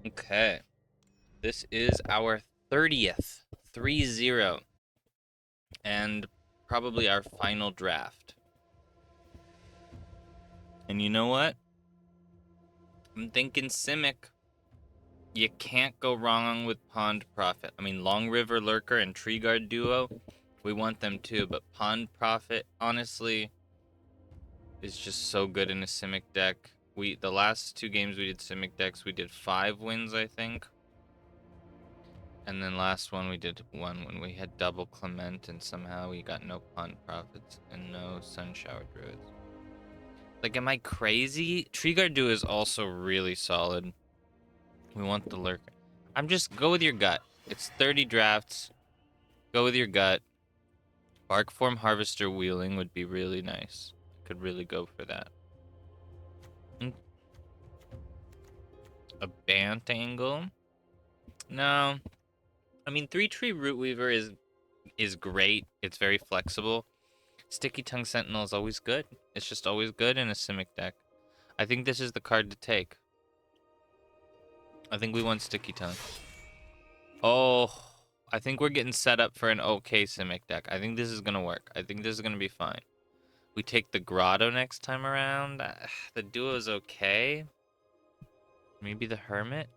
Okay. This is our 30th. 3-0. And probably our final draft. And you know what? I'm thinking Simic. You can't go wrong with Pond Prophet. I mean, Long River Lurker and Tree Guard duo, we want them too. But Pond Prophet, honestly, is just so good in a Simic deck. The last two games we did Simic decks, we did 5 wins, I think. And then last one we did one when we had double Clement and somehow we got no Pond Prophets and no Sun Shower Druids. Like, am I crazy? Tree Guard duo is also really solid. We want the Lurker. I'm just, go with your gut. It's 30 drafts. Go with your gut. Barkform Harvester Wheeling would be really nice. Could really go for that. A Bant Angle? No. I mean, 3-tree Root Weaver is great. It's very flexible. Sticky Tongue Sentinel is always good. It's just always good in a Simic deck. I think this is the card to take. I think we want Sticky Tongue. Oh, I think we're getting set up for an okay Simic deck. I think this is going to work. I think this is going to be fine. We take the Grotto next time around. The duo is okay. Maybe the Hermit?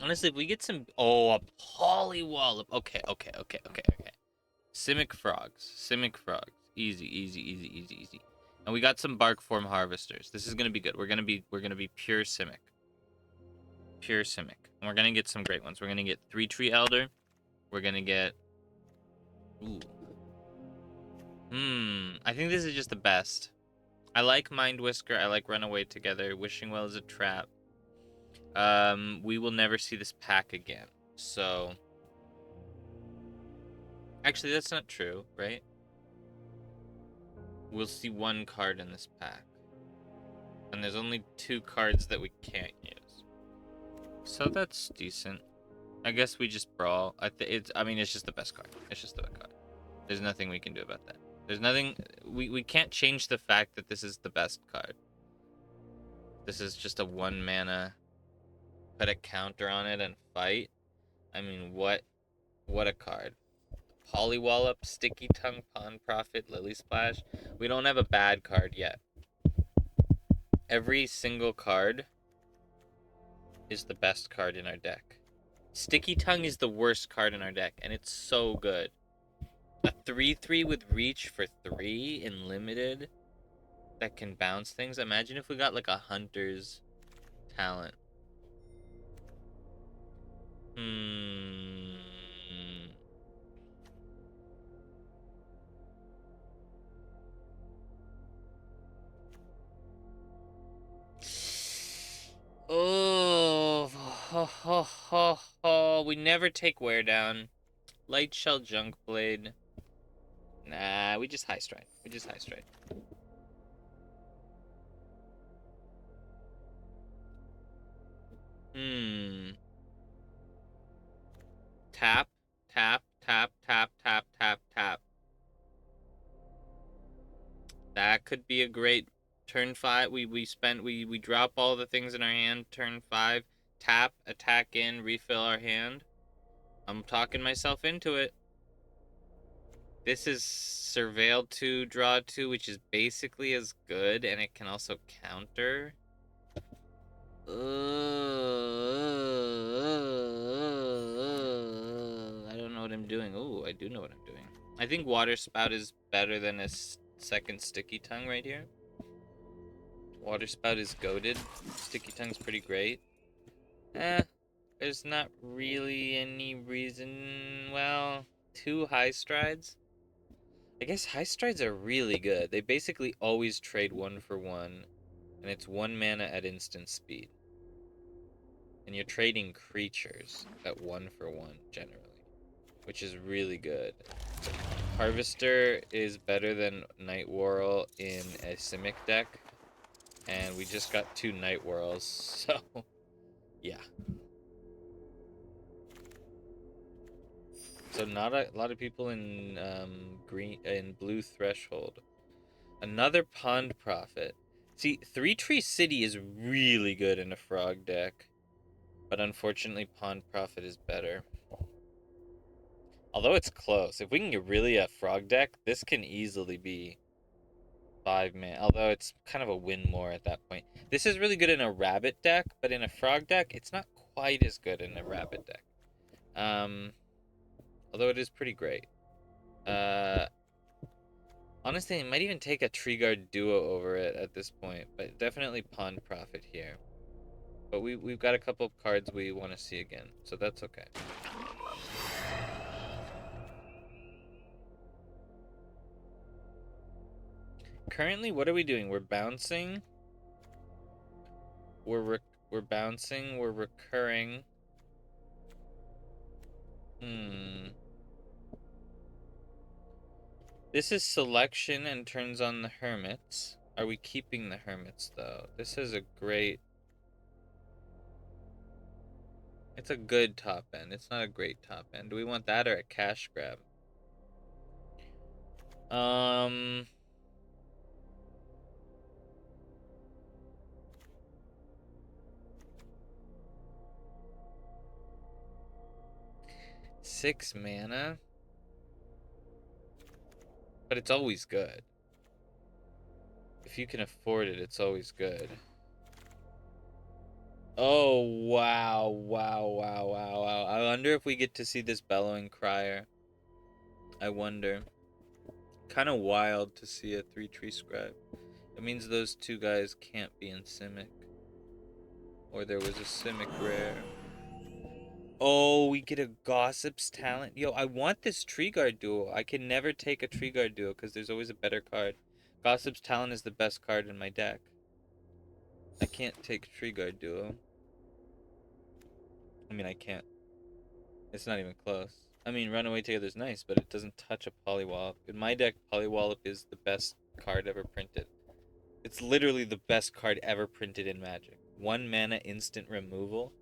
Honestly, if we get some... Oh, a Polywallop. Okay. Simic Frogs. Simic Frogs. Easy, easy, easy, easy, easy. And we got some Bark Form Harvesters. This is gonna be good. We're gonna be pure Simic. Pure Simic. And we're gonna get some great ones. We're gonna get 3-tree Elder. We're gonna get... Ooh. I think this is just the best. I like Mind Whisker. I like Runaway Together. Wishing Well is a trap. We will never see this pack again. So... Actually, that's not true, right? We'll see one card in this pack. And there's only 2 cards that we can't use. So that's decent. I guess we just brawl. I mean, it's just the best card. It's just the best card. There's nothing we can do about that. There's nothing... We can't change the fact that this is the best card. This is just a 1 mana... Put a counter on it and fight. I mean, what a card. Polywallop, Sticky Tongue, Pond Prophet, Lily Splash. We don't have a bad card yet. Every single card is the best card in our deck. Sticky Tongue is the worst card in our deck, and it's so good. A 3-3 with reach for 3 in limited that can bounce things. Imagine if we got like a Hunter's Talent. Oh, we never take Wear Down. Light Shell Junk Blade. Nah, we just High Stride. Tap, tap, tap, tap, tap, tap, tap. That could be a great turn 5. We drop all the things in our hand. Turn 5, tap, attack in, refill our hand. I'm talking myself into it. This is Surveil 2, Draw 2, which is basically as good, and it can also counter. I don't know what I'm doing. Oh, I do know what I'm doing. I think Water Spout is better than a second Sticky Tongue right here. Water Spout is goated. Sticky Tongue's pretty great. There's not really any reason. Well, 2 High Strides. I guess High Strides are really good. They basically always trade 1 for 1, and it's 1 mana at instant speed. And you're trading creatures at 1 for 1 generally, which is really good. Harvester is better than Night Whirl in a Simic deck, and we just got 2 Night Whirls, so yeah. So not a lot of people in blue Threshold. Another Pond Prophet. See, Three Tree City is really good in a frog deck, but unfortunately Pond Prophet is better. Although it's close. If we can get really a frog deck, this can easily be 5-man. Although it's kind of a win more at that point. This is really good in a rabbit deck, but in a frog deck, it's not quite as good in a rabbit deck. Although it is pretty great. Honestly, it might even take a Tree Guard duo over it at this point, but definitely Pond Prophet here. But we've got a couple cards we want to see again, so that's okay. Currently, what are we doing? We're bouncing. We're bouncing. We're recurring. This is selection and turns on the hermits. Are we keeping the hermits though? This is a great. It's a good top end. It's not a great top end. Do we want that or a cash grab? 6 mana? But it's always good. If you can afford it, it's always good. Oh, wow, wow, wow, wow, wow. I wonder if we get to see this Bellowing Crier. I wonder. Kind of wild to see a 3-tree scribe. It means those two guys can't be in Simic. Or there was a Simic rare. Oh, we get a Gossip's Talent. Yo, I want this Tree Guard duo. I can never take a Tree Guard duo because there's always a better card. Gossip's Talent is the best card in my deck. I can't take Tree Guard duo. I mean, I can't. It's not even close. I mean, Runaway Together's nice, but it doesn't touch a Polywallop. In my deck, Polywallop is the best card ever printed. It's literally the best card ever printed in Magic. 1 mana instant removal?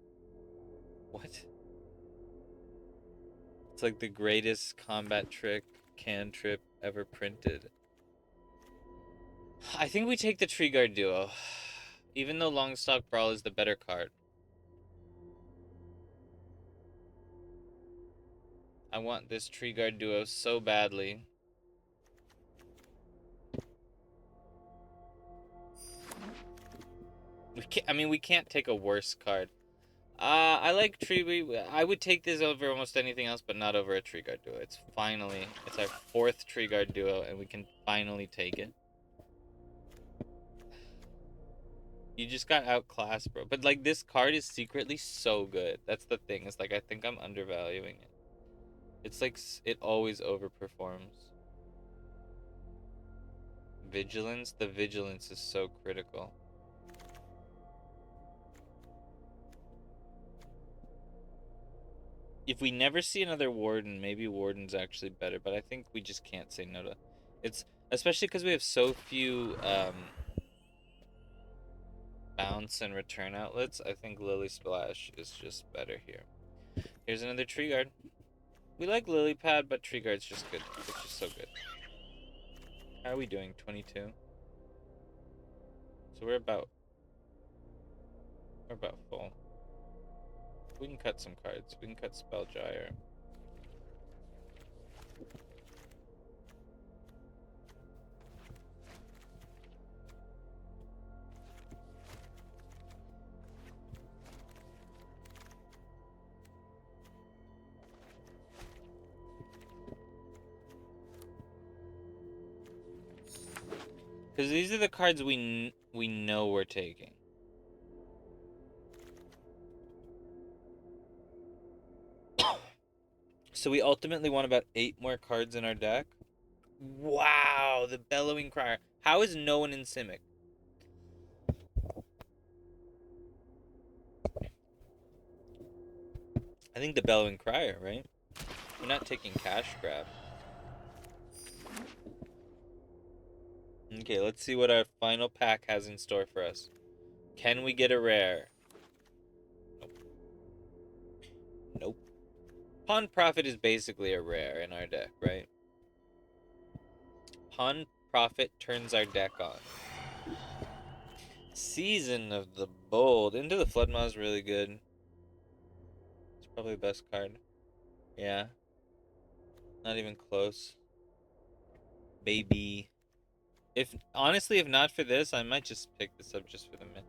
What? It's like the greatest combat trick cantrip ever printed. I think we take the Tree Guard duo. Even though Longstock Brawl is the better card. I want this Tree Guard duo so badly. We can't take a worse card. I like Tree. I would take this over almost anything else, but not over a Tree Guard duo. It's our 4th Tree Guard duo, and we can finally take it. You just got outclassed, bro. But like, this card is secretly so good. That's the thing. It's like, I think I'm undervaluing it. It's like it always overperforms. Vigilance. The vigilance is so critical. If we never see another Warden, maybe Warden's actually better, but I think we just can't say no to it's, especially because we have so few bounce and return outlets. I think Lily Splash is just better here. Here's another Tree Guard. We like Lily Pad, but Tree Guard's just good. It's just so good. How are we doing? 22. So we're about full. We can cut some cards. We can cut Spellgyre. Because these are the cards we know we're taking. So we ultimately want about 8 more cards in our deck. Wow, the Bellowing Crier. How is no one in Simic? I think the Bellowing Crier, right? We're not taking cash grab. Okay, let's see what our final pack has in store for us. Can we get a rare? Nope. Nope. Pond Prophet is basically a rare in our deck, right? Pond Prophet turns our deck on. Season of the Bold. Into the Flood Maw is really good. It's probably the best card. Yeah. Not even close. Baby. If honestly, if not for this, I might just pick this up just for the myth.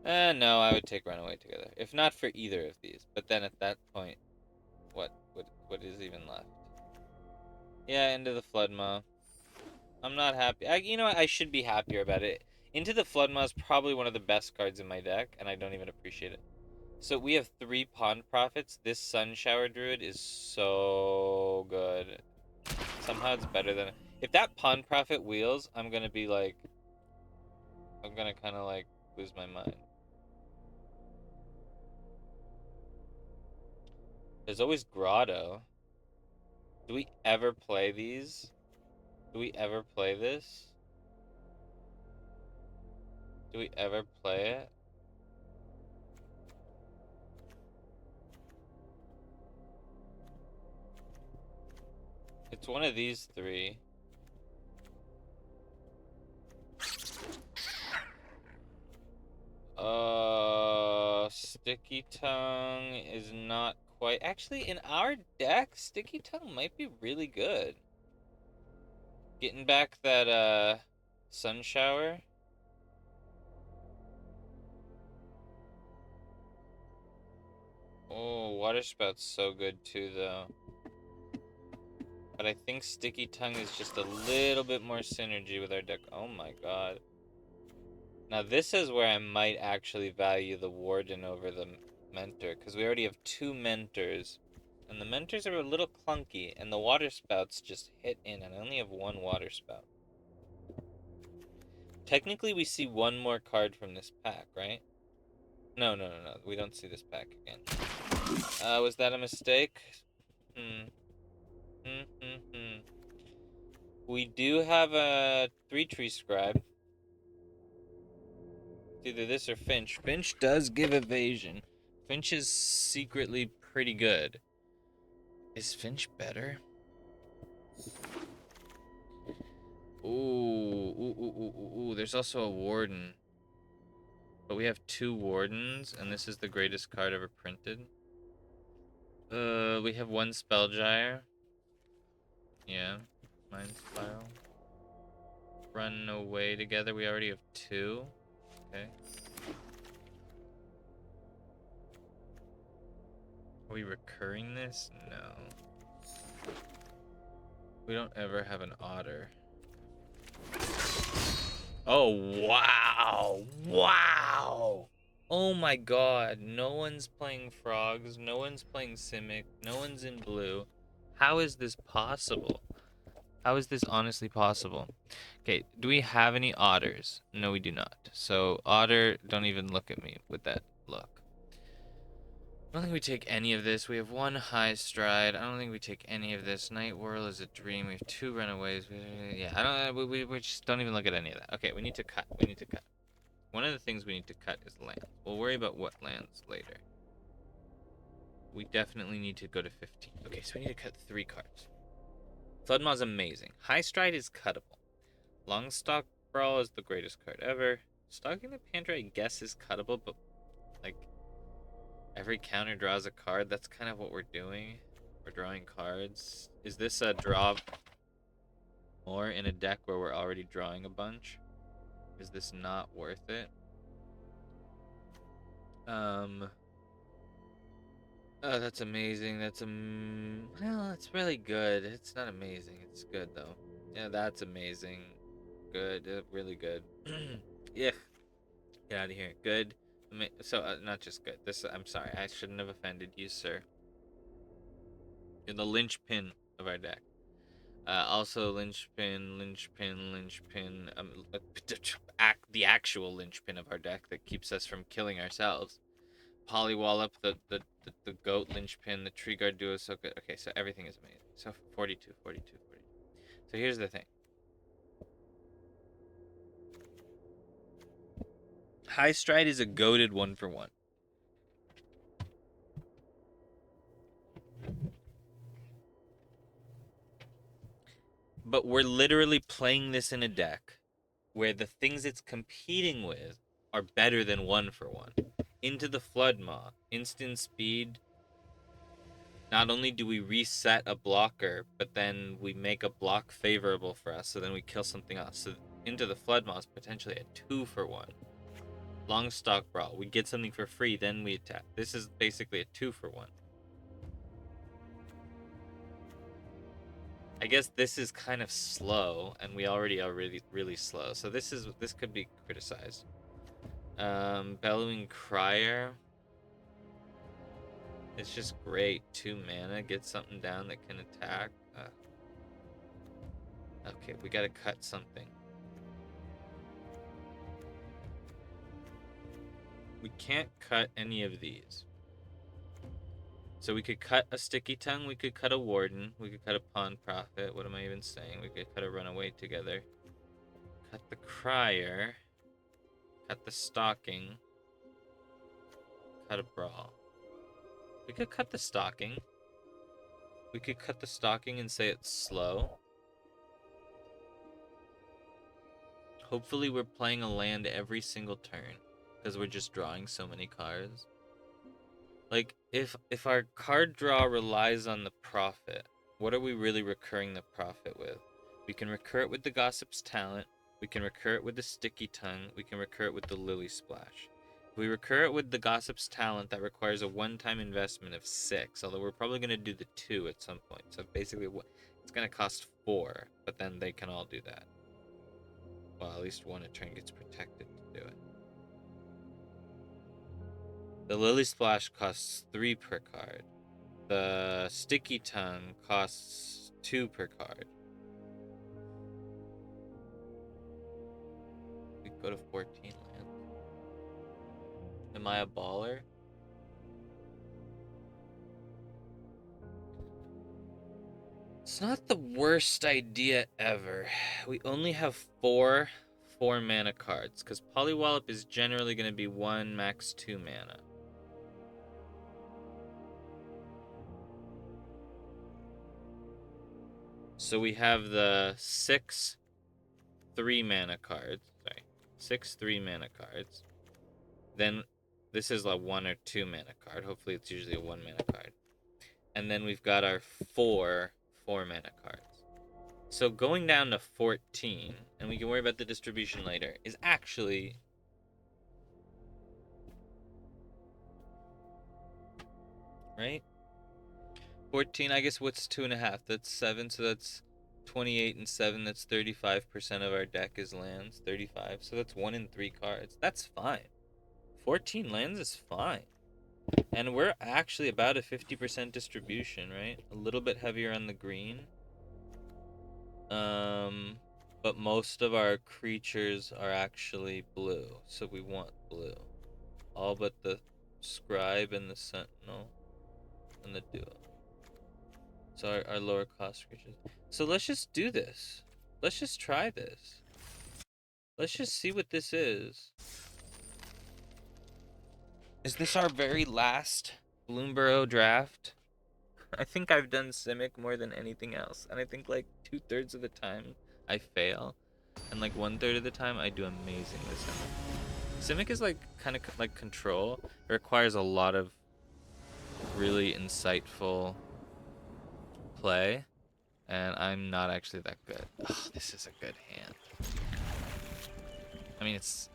No, I would take Runaway together. If not for either of these. But then at that point, what is even left? Yeah, Into the Flood Maw. I'm not happy. You know what? I should be happier about it. Into the Flood Maw is probably one of the best cards in my deck, and I don't even appreciate it. So we have 3 Pond Prophets. This Sun Shower Druid is so good. Somehow it's better than... If that Pond Prophet wheels, I'm gonna be like... I'm gonna kind of like lose my mind. There's always Grotto. Do we ever play these? Do we ever play this? Do we ever play it? It's one of these 3. Sticky Tongue is not quite... Actually, in our deck, Sticky Tongue might be really good. Getting back that, Sun Shower. Oh, Water Spout's so good too, though. But I think Sticky Tongue is just a little bit more synergy with our deck. Oh my god. Now this is where I might actually value the Warden over the Mentor, because we already have 2 Mentors. And the Mentors are a little clunky, and the Water Spouts just hit in, and I only have 1 Water Spout. Technically, we see 1 more card from this pack, right? No. We don't see this pack again. Was that a mistake? We do have a 3-tree Scribe. It's either this or Finch. Finch does give evasion. Finch is secretly pretty good. Is Finch better? Ooh. There's also a Warden. But we have 2 Wardens, and this is the greatest card ever printed. We have 1 Spellgyre. Yeah. Mind Spiral. Run away together. We already have 2. Okay. Are we recurring this? No. We don't ever have an Otter. Oh, wow! Wow! Oh my god. No one's playing Frogs. No one's playing Simic. No one's in blue. How is this possible? How is this honestly possible? Okay, do we have any Otters? No, we do not. So, Otter, don't even look at me with that look. I don't think we take any of this. We have 1 High Stride. I don't think we take any of this. Night Whirl is a dream. We have 2 Runaways. Yeah, I don't. We just don't even look at any of that. Okay, we need to cut. We need to cut. One of the things we need to cut is land. We'll worry about what lands later. We definitely need to go to 15. Okay, so we need to cut 3 cards. Floodmaw's amazing. High Stride is cuttable. Longstalk Brawl is the greatest card ever. Stalking the Panther, I guess, is cuttable, but like every counter draws a card. That's kind of what we're doing. We're drawing cards. Is this a draw more in a deck where we're already drawing a bunch? Is this not worth it? Oh, that's amazing. Well, it's really good. It's not amazing. It's good though. Yeah, that's amazing. Good, really good. Yeah, get out of here. Good. So, not just good. I'm sorry. I shouldn't have offended you, sir. You're the linchpin of our deck. Also, linchpin. The actual linchpin of our deck that keeps us from killing ourselves. Polywallop, the goat linchpin, the tree guard duo, so good. Okay, so everything is amazing. So 42. So here's the thing. High Stride is a goated 1-for-1. But we're literally playing this in a deck where the things it's competing with are better than 1/1. Into the Flood Maw, instant speed. Not only do we reset a blocker, but then we make a block favorable for us, so then we kill something else. So Into the Flood Maw is potentially a 2/1. Longstock Brawl, we get something for free, then we attack. This is basically a 2/1. I guess this is kind of slow, and we already are really slow. So this could be criticized. Bellowing Crier. It's just great. 2 mana, get something down that can attack. Okay, we gotta cut something. We can't cut any of these. So we could cut a Sticky Tongue, we could cut a Warden, we could cut a Pawn Prophet. What am I even saying? We could cut a Runaway together. Cut the Crier. Cut the Stalking. Cut a Brawl. We could cut the Stalking. We could cut the Stalking and say it's slow. Hopefully we're playing a land every single turn, because we're just drawing so many cards. Like, if our card draw relies on the Prophet, what are we really recurring the Prophet with? We can recur it with the Gossip's Talent, we can recur it with the Sticky Tongue, we can recur it with the Lily Splash. If we recur it with the Gossip's Talent, that requires a one-time investment of 6, although we're probably going to do the 2 at some point. So basically, it's going to cost 4, but then they can all do that. Well, at least one a turn gets protected to do it. The Lily Splash costs 3 per card. The Sticky Tongue costs 2 per card. We go to 14 lands. Am I a baller? It's not the worst idea ever. We only have 4 4-mana cards, because Polywallop is generally going to be 1, max 2 mana. So we have the 6 3-mana cards. Sorry, 6 3-mana cards. Then this is a 1 or 2 mana card. Hopefully it's usually a 1 mana card. And then we've got our 4 4-mana cards. So going down to 14, and we can worry about the distribution later, is actually... right? 14, I guess what's 2.5? That's 7, so that's 28 and 7. That's 35% of our deck is lands. 35, so that's 1 in 3 cards. That's fine. 14 lands is fine. And we're actually about a 50% distribution, right? A little bit heavier on the green. But most of our creatures are actually blue, so we want blue. All but the Scribe and the Sentinel and the Duo. So our lower cost creatures. So let's just do this. Let's just try this. Let's just see what this is. Is this our very last Bloomburrow draft? I think I've done Simic more than anything else. And I think like 2/3 of the time I fail. And like 1/3 of the time I do amazing with Simic. Simic is like kind of like Control. It requires a lot of really insightful play. And I'm not actually that good. Oh, this is a good hand. I mean, it's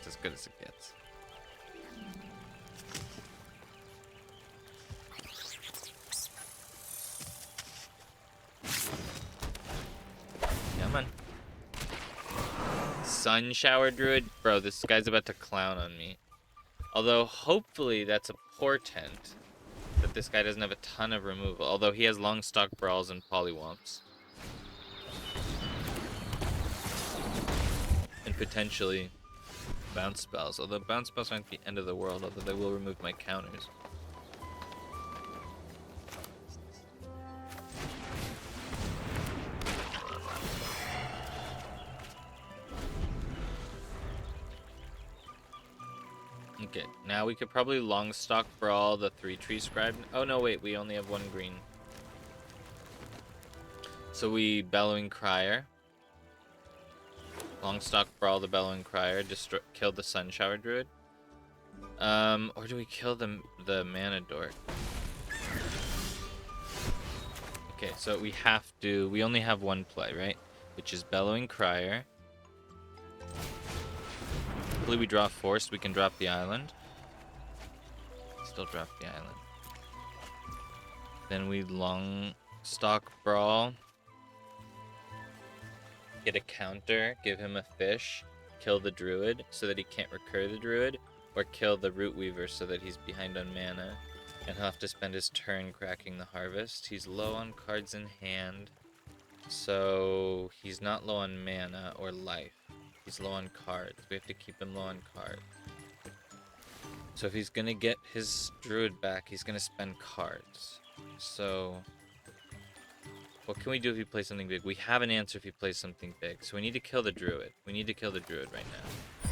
as good as it gets. Come on. Sun Shower Druid? Bro, this guy's about to clown on me. Although, hopefully, that's a portent that this guy doesn't have a ton of removal. Although he has Longstock Brawls and Polywomps. And potentially bounce spells. Although bounce spells aren't the end of the world, although they will remove my counters. Okay, now we could probably Longstock Brawl the 3-tree Scribe. Oh no, wait, we only have 1 green. So we Bellowing Crier. Longstock Brawl the Bellowing Crier, kill the Sunshower Druid. Or do we kill the Mana Dork? Okay, so we only have one play, right? Which is Bellowing Crier. Hopefully we draw Force, we can drop the island. Still drop the island. Then we Longstock Brawl. Get a counter, give him a fish, kill the Druid so that he can't recur the Druid, or kill the Root Weaver so that he's behind on mana. And he'll have to spend his turn cracking the Harvest. He's low on cards in hand, so he's not low on mana or life. He's low on cards. We have to keep him low on cards. So if he's gonna get his Druid back, he's gonna spend cards. So what can we do if he plays something big? We have an answer if he plays something big. So we need to kill the Druid. We need to kill the Druid right now.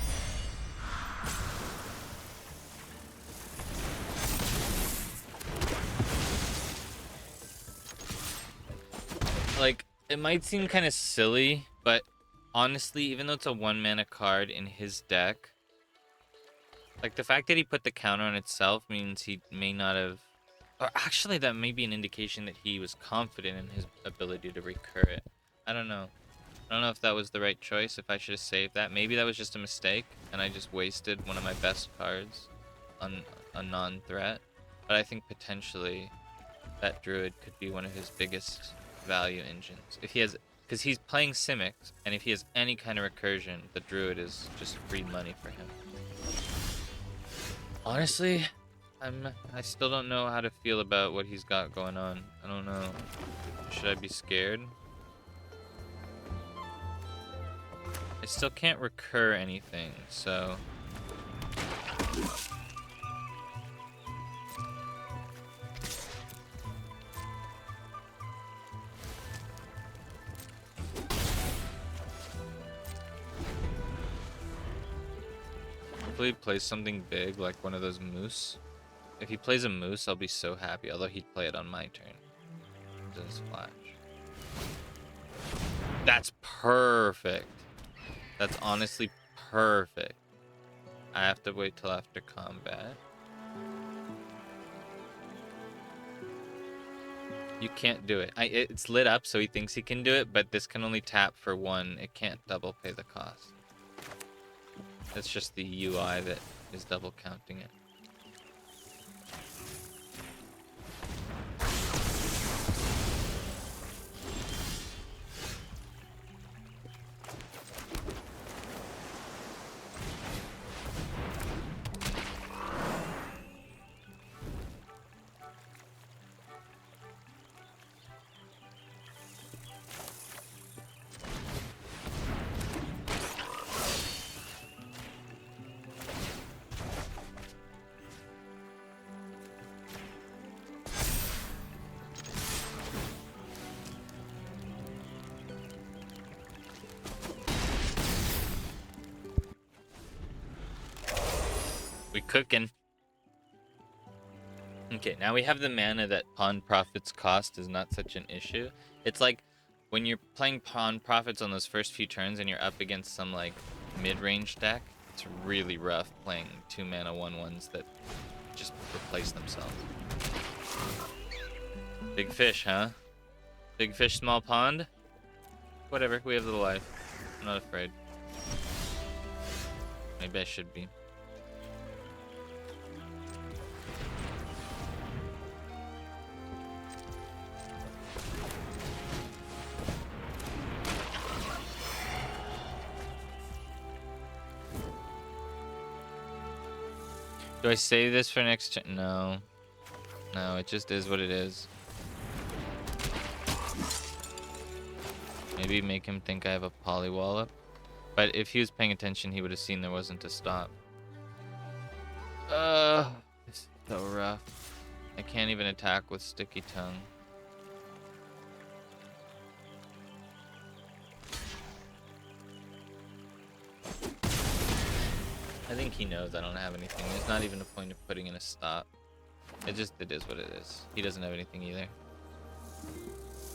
Like, it might seem kind of silly, but honestly, even though it's a 1 mana card in his deck, like, the fact that he put the counter on itself means he may not have... Or actually, that may be an indication that he was confident in his ability to recur it. I don't know. I don't know if that was the right choice, if I should have saved that. Maybe that was just a mistake, and I just wasted one of my best cards on a non-threat. But I think potentially that Druid could be one of his biggest value engines. If he has... Because he's playing Simic, and if he has any kind of recursion, the Druid is just free money for him. Honestly... I still don't know how to feel about what he's got going on. I don't know. Should I be scared? I still can't recur anything, so... Hopefully he plays something big, like one of those moose. If he plays a moose, I'll be so happy, although he'd play it on my turn. Does flash. That's perfect. That's honestly perfect. I have to wait till after combat. You can't do it. It's lit up, so he thinks he can do it, but this can only tap for 1. It can't double pay the cost. It's just the UI that is double counting it. We cooking. Okay, now we have the mana that Pawn Prophet's cost is not such an issue. It's like when you're playing Pawn Prophets on those first few turns and you're up against some like mid-range deck, it's really rough playing 2 mana 1/1s that just replace themselves. Big fish, huh? Big fish, small pond? Whatever, we have the life. I'm not afraid. Maybe I should be. Do I save this for next turn? No. No, it just is what it is. Maybe make him think I have a Polywallop. But if he was paying attention, he would have seen there wasn't a stop. This is so rough. I can't even attack with Sticky Tongue. I think he knows I don't have anything. There's not even a point of putting in a stop. It is what it is. He doesn't have anything either.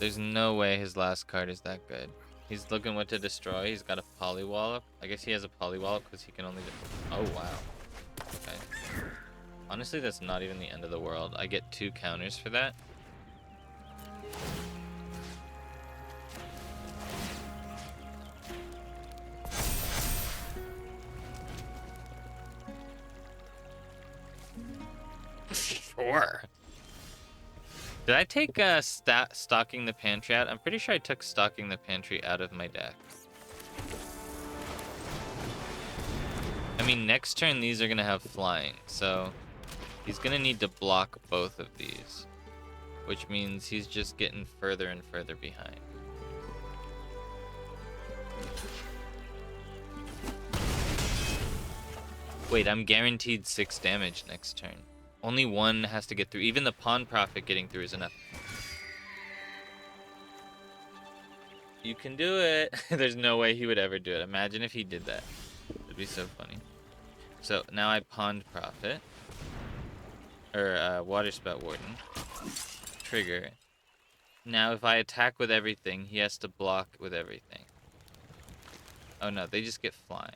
There's no way his last card is that good. He's looking what to destroy. He's got a polywallop. I guess he has a polywallop because he can only... Oh, wow. Okay. Honestly, that's not even the end of the world. I get 2 counters for that. Sure. Did I take stocking the pantry out? I'm pretty sure I took stocking the pantry out of my deck. I mean, next turn these are going to have flying, so he's going to need to block both of these, which means he's just getting further and further behind. Wait, I'm guaranteed 6 damage next turn. Only 1 has to get through. Even the pawn profit getting through is enough. You can do it. There's no way he would ever do it. Imagine if he did that. It'd be so funny. So now I pawned profit. Or water spout warden. Trigger. Now if I attack with everything, he has to block with everything. Oh no, they just get flying.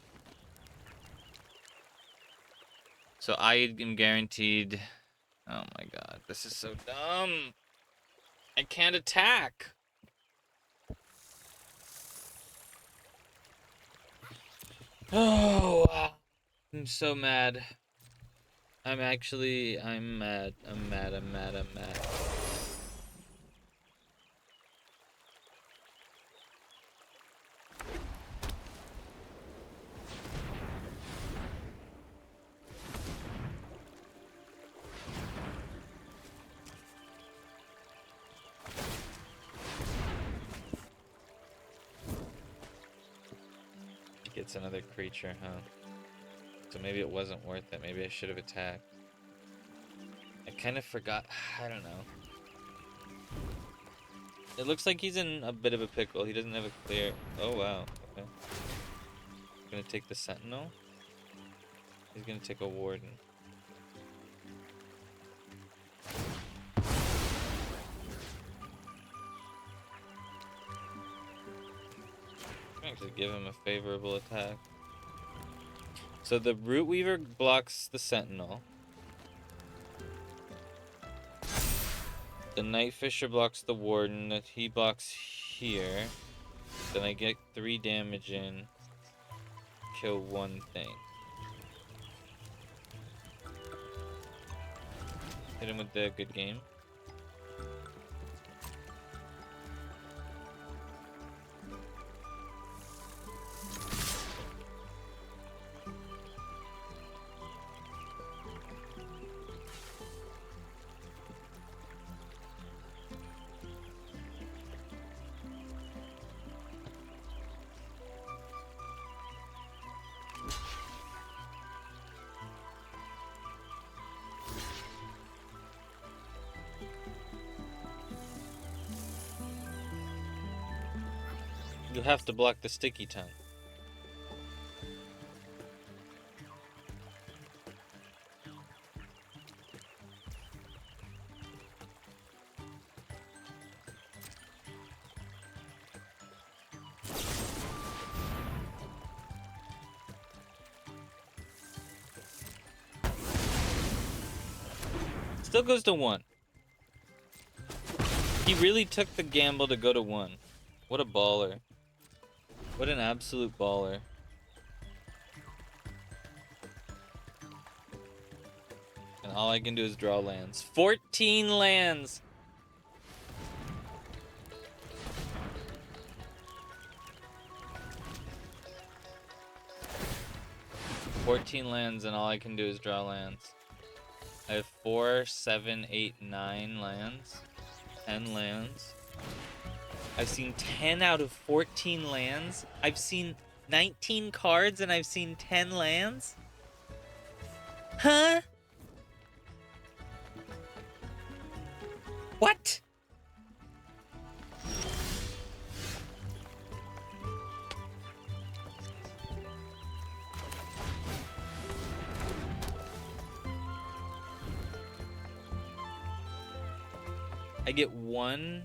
So I am guaranteed... Oh my god, this is so dumb. I can't attack. Oh, wow. I'm so mad. I'm mad. I'm mad. I'm mad. Gets another creature, huh? So maybe it wasn't worth it. Maybe I should have attacked. I kind of forgot. I don't know. It looks like he's in a bit of a pickle. He doesn't have a clear... Oh, wow. Okay. He's gonna take the Sentinel. He's gonna take a Warden. Actually give him a favorable attack. So the Root Weaver blocks the Sentinel. The Night Fisher blocks the Warden. That he blocks here. Then I get 3 damage in. Kill 1 thing. Hit him with the good game. You have to block the Sticky Tongue. Still goes to 1. He really took the gamble to go to 1. What a baller. What an absolute baller. And all I can do is draw lands. 14 lands! And all I can do is draw lands. I have 4, 7, 8, 9 lands. 10 lands. I've seen 10 out of 14 lands. I've seen 19 cards and I've seen 10 lands? Huh? What? I get 1...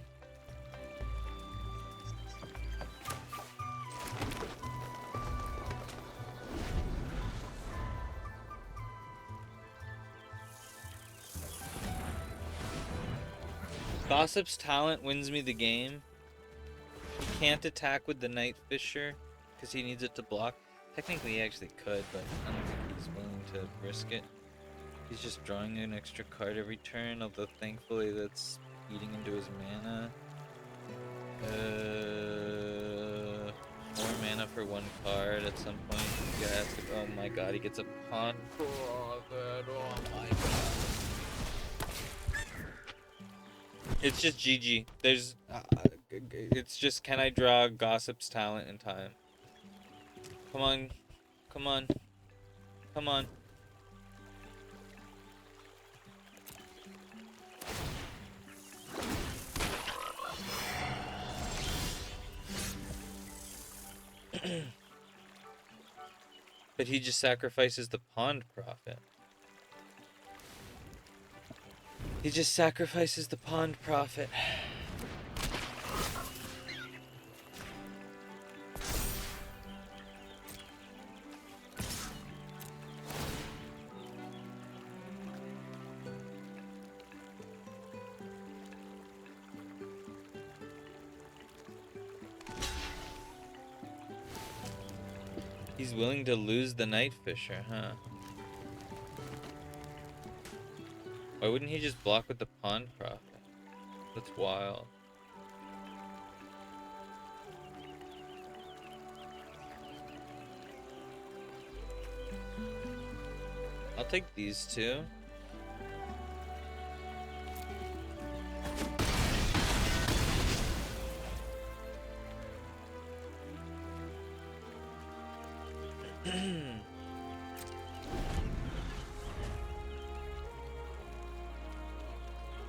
Gossip's talent wins me the game. He can't attack with the Night Fisher because he needs it to block. Technically he actually could, but I don't think he's willing to risk it. He's just drawing an extra card every turn, although thankfully that's eating into his mana. More mana for one card at some point. Oh my god, he gets a pawn profit. Oh my god. It's just GG. There's, it's just, can I draw Gossip's talent in time? Come on, come on, come on. But he just sacrifices the Pond Prophet. He just sacrifices the Pond Prophet. He's willing to lose the Night Fisher, huh? Why wouldn't he just block with the Pond Prophet? That's wild. I'll take these two.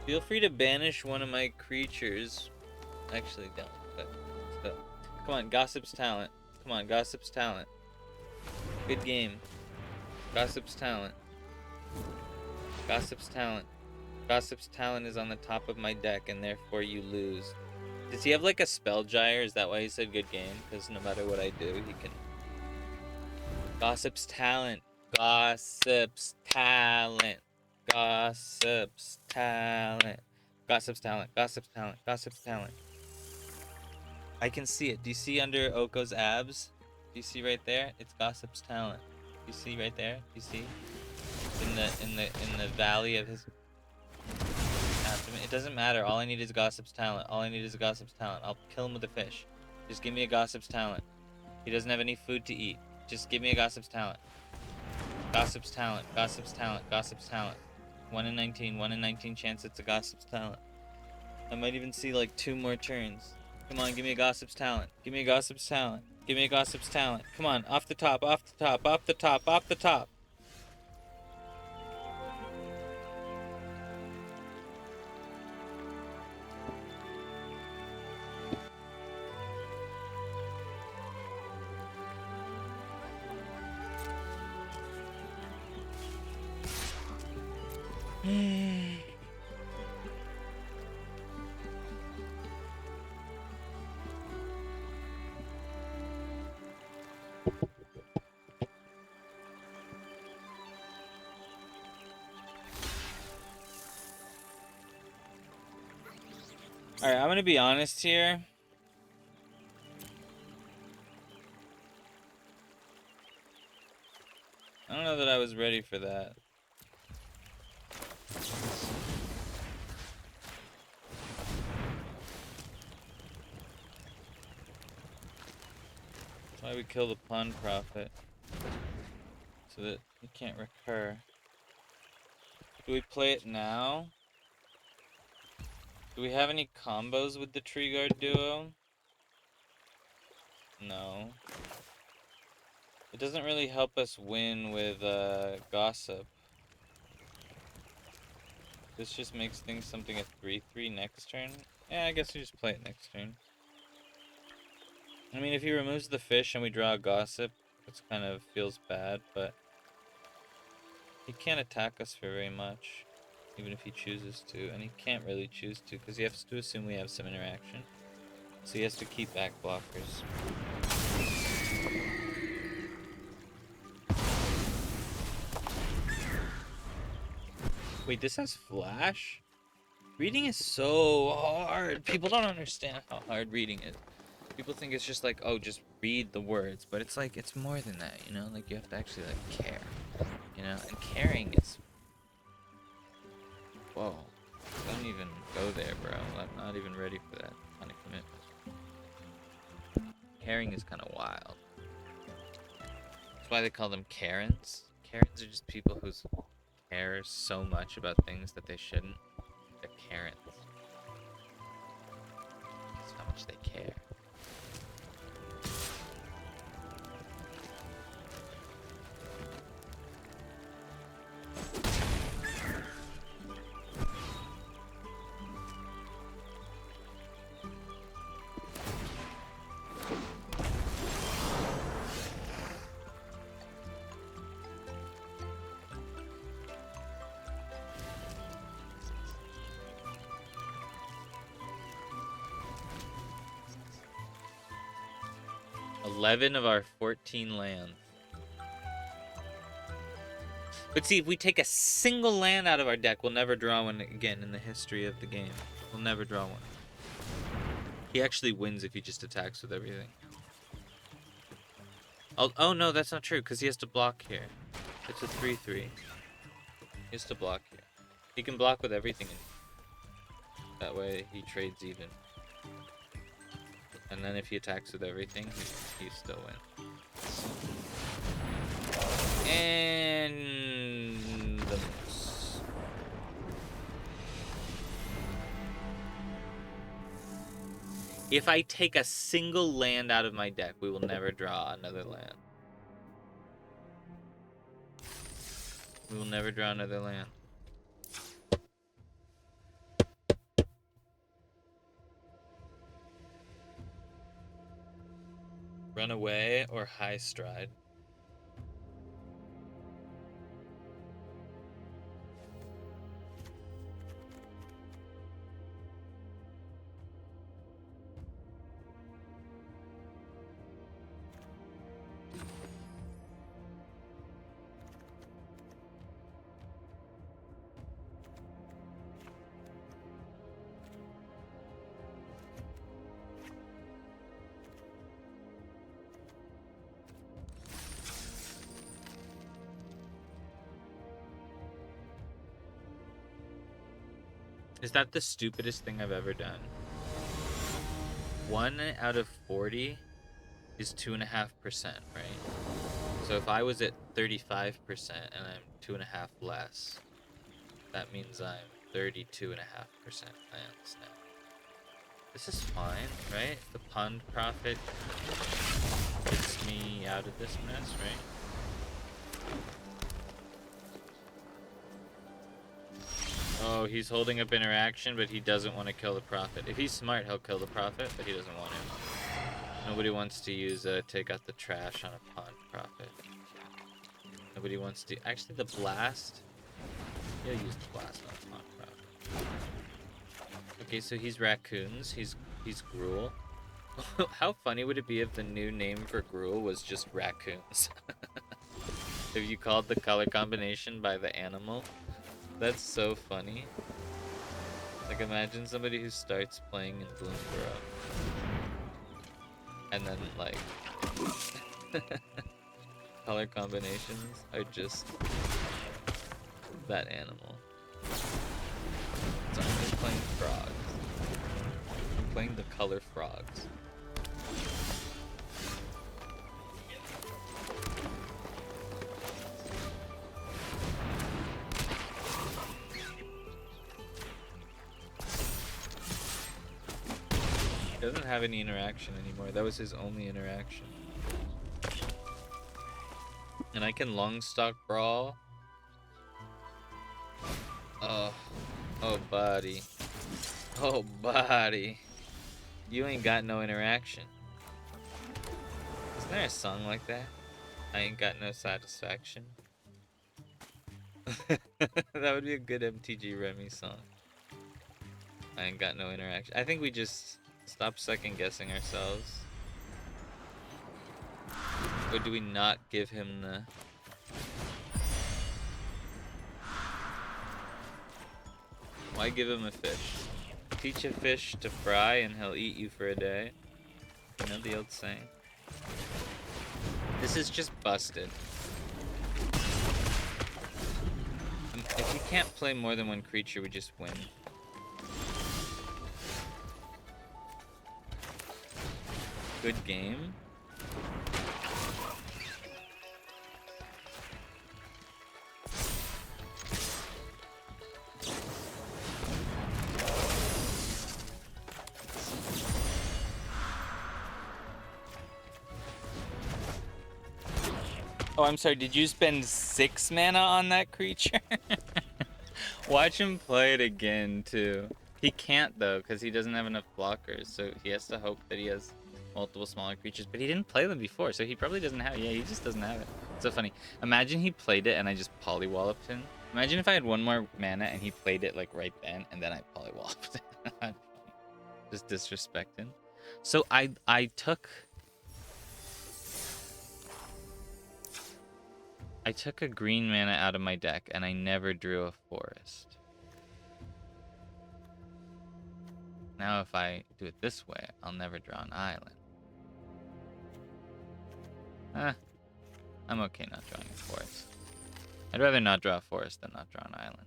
Feel free to banish one of my creatures. Actually, don't. But still. Come on, Gossip's talent. Come on, Gossip's talent. Good game. Gossip's talent. Gossip's talent. Gossip's talent is on the top of my deck, and therefore you lose. Does he have like a spell gyre? Is that why he said good game? Because no matter what I do, he can. Gossip's talent. Gossip's talent. Gossip's talent. Gossip's talent. Gossip's talent. Gossip's talent. I can see it. Do you see under Oko's abs? Do you see right there? It's Gossip's talent. Do you see right there? Do you see? In the valley of his abdomen. It doesn't matter. All I need is Gossip's talent. All I need is Gossip's talent. I'll kill him with a fish. Just give me a Gossip's talent. He doesn't have any food to eat. Just give me a Gossip's talent. Gossip's talent. Gossip's talent. Gossip's talent. 1 in 19. 1 in 19 chance it's a Gossip's talent. I might even see like 2 more turns. Come on, give me a Gossip's talent. Give me a Gossip's talent. Give me a Gossip's talent. Come on, off the top, off the top, off the top, off the top. Alright, I'm gonna be honest here. I don't know that I was ready for that. That's why we kill the Pond Prophet. So that he can't recur. Do we play it now? Do we have any combos with the Tree Guard duo? No. It doesn't really help us win with Gossip. This just makes things something at 3/3 next turn. Yeah, I guess we just play it next turn. I mean, if he removes the fish and we draw a Gossip, it kind of feels bad, but he can't attack us for very much. Even if he chooses to, and he can't really choose to because he has to assume we have some interaction. So he has to keep back blockers. Wait, this has flash? Reading is so hard. People don't understand how hard reading is. People think it's just like, oh, just read the words, but it's like, it's more than that, you know? Like, you have to actually, like, care, you know? And caring is... Whoa. Don't even go there, bro. I'm not even ready for that kind of commitment. Caring is kind of wild. That's why they call them Karens. Karens are just people who care so much about things that they shouldn't. They're Karens. That's how much they care. $11 of our 14 lands. But see, if we take a single land out of our deck, we'll never draw one again in the history of the game. We'll never draw one. He actually wins if he just attacks with everything. Oh no, that's not true, because he has to block here. It's a 3-3. He has to block here. He can block with everything. That way, he trades even. And then if he attacks with everything, he still wins. And the moose. If I take a single land out of my deck, we will never draw another land. We will never draw another land. Run away or high stride. Is that the stupidest thing I've ever done? 1 out of 40 is 2.5%, right? So if I was at 35% and I'm 2.5 less, that means I'm 32.5% lands now. This is fine, right? The pond profit gets me out of this mess, right? Oh, he's holding up interaction, but he doesn't want to kill the prophet. If he's smart, he'll kill the prophet, but he doesn't want to. Nobody wants to use take out the trash on a pond prophet. Nobody wants to. Actually, the blast. He'll use the blast on a pond prophet. Okay, so he's raccoons. He's gruel. How funny would it be if the new name for gruel was just raccoons? If you called the color combination by the animal. That's so funny. Like, imagine somebody who starts playing in Bloomburrow. And then, like, color combinations are just that animal. So I'm just playing frogs. I'm playing the color frogs. He doesn't have any interaction anymore. That was his only interaction. And I can Longstock Brawl. Oh, buddy. Oh, buddy. You ain't got no interaction. Isn't there a song like that? I ain't got no satisfaction. That would be a good MTG Remy song. I ain't got no interaction. I think we just stop second guessing ourselves. Or do we not give him the... Why Why give him a fish? Teach a fish to fry and he'll eat you for a day. You know the old saying? This is just busted. If you can't play more than one creature, we just win. Good game. Oh, I'm sorry, did you spend 6 mana on that creature? Watch him play it again, too. He can't, though, because he doesn't have enough blockers, so he has to hope that he has multiple smaller creatures, but he didn't play them before, so he probably doesn't have it. Yeah, he just doesn't have it. It's so funny. Imagine he played it and I just polywalloped him. Imagine if I had 1 more mana and he played it, like, right then, and then I polywalloped him. Just disrespecting. So I took a green mana out of my deck, and I never drew a forest. Now if I do it this way, I'll never draw an island. I'm okay not drawing a forest. I'd rather not draw a forest than not draw an island.